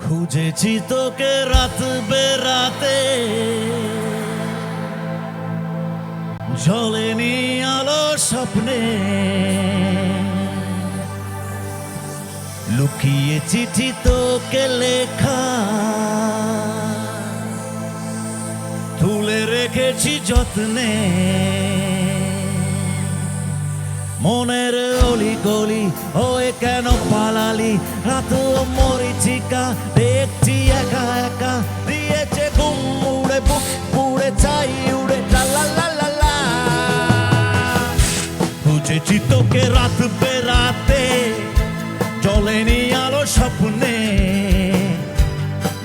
খুঁজেছি তোকে রাত বেরাতে, জ্বলেনি আলো স্বপ্নে, লুকিয়ে চিঠি তোকে লেখা, তুলে রেখেছি যত্নে। মনের অলি গলি হয়ে কেন পালালি, রাত মরিচিকা দেখছি একা একা, দিয়েছে ঘুম উড়ে বুক পুড়ে চাই উড়ে লা লা লা লা লা। খুঁজেছি তোকে রাত বেরাতে, জ্বলেনি আলো স্বপ্নে,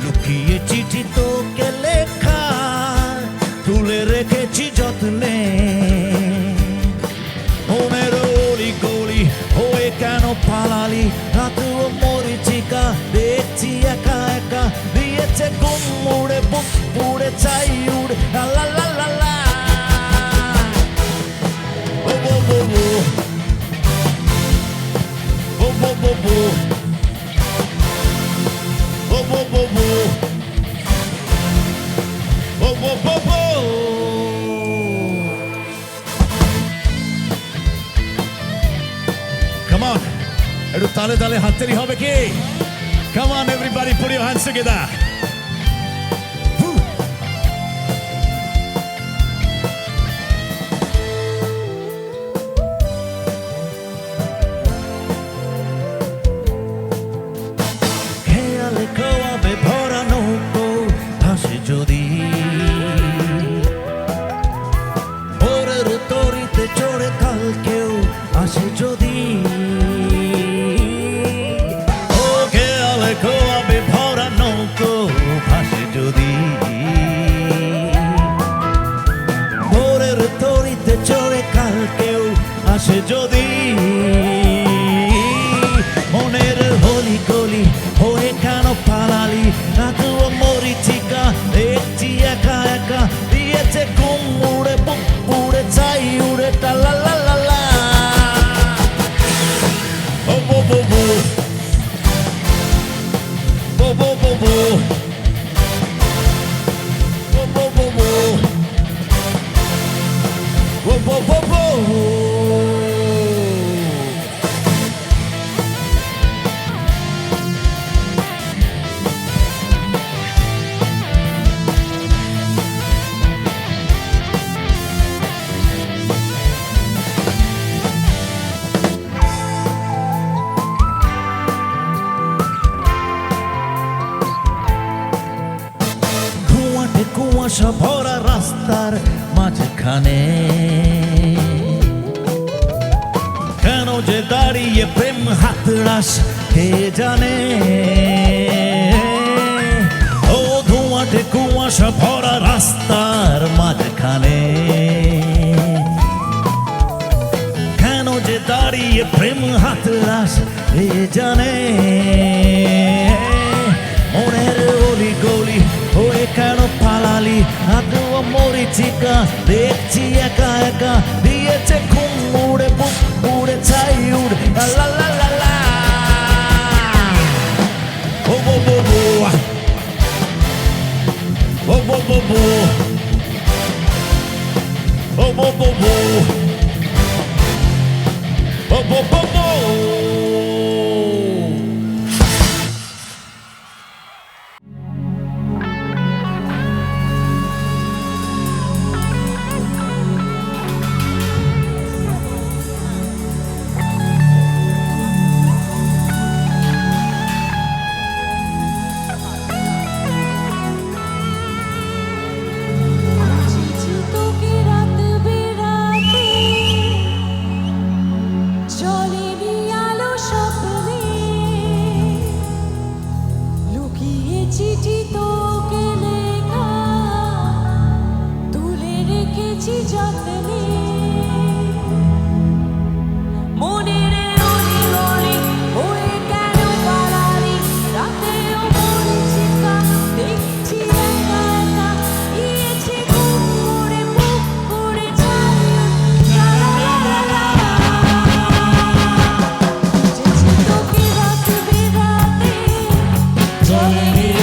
লুকিয়ে চিঠি তোকে লেখা, তুলে রেখেছি যত্নে। মনের অলি গলি হয়ে কেন পালালি, রাত মরিচিকা দেখছি একা একা, দিয়েছে ঘুম উড়ে বুক পুড়ে চাই উড়ে লা লা লা লা লা। ও বো বো বো, ও বো বো বো, ও বো বো বো, ও বো বো বো। Come on, একটু তালে তালে হাততালি হবে কি? Come on everybody, put your hands together. খেয়ালে খোয়াবে ভরা নৌকো ভাসে যদি, ভোরের তরিতে চড়ে কাল কেউ আসে যদি। ও খেয়ালে খোয়াবে ভরা নৌকো ভাসে যদি, ভোরের তরিতে চড়ে কাল কেউ আসে যদি। মনের হলি গলি হয়ে কেন পালালি, রাত মরিচিকা দেখছি একা একা, দিয়েছে ঘুম উড়ে বুক পুড়ে চাই উড়ে টা লা লা লা লা। ও বো বো বো, ও বো বো বো, ও বো বো বো, ও বো বো বো। কুয়াশা ভরা রাস্তার মাঝখানে, কেন যে দাঁড়িয়ে প্রেম হাতড়াস কে জানে। ও ধোঁয়াটে কুয়াশা ভরা রাস্তার মাঝখানে, কেন যে দাঁড়িয়ে প্রেম হাতড়াস কে জানে। মনের অলি গলি হয়ে কেন পালালি, রাত মরিচিকা দেখছি একা একা, দিয়েছে ঘুম উড়ে বুক পুড়ে চাই উড়ে লা লা লা লা লা। ও বো বো বো, ও বো বো বো, ও বো বো বো, ও বো বো বো। চিঠি তোকে রাত বেরাতে, জ্বলেনি আলো স্বপ্নে, লুকিয়ে চিঠি তোকে লেখা, তুলে রেখেছি যত্নে। মনের অলি গলি হয়ে কেন পালালি, রাতে মরিচিকা দেখছি একা একা, দিয়েছে ঘুম উড়ে বুক পুড়ে চাই লা লা লা লা লা। খুঁজেছি তোকে রাত বেরাতে, চলেনি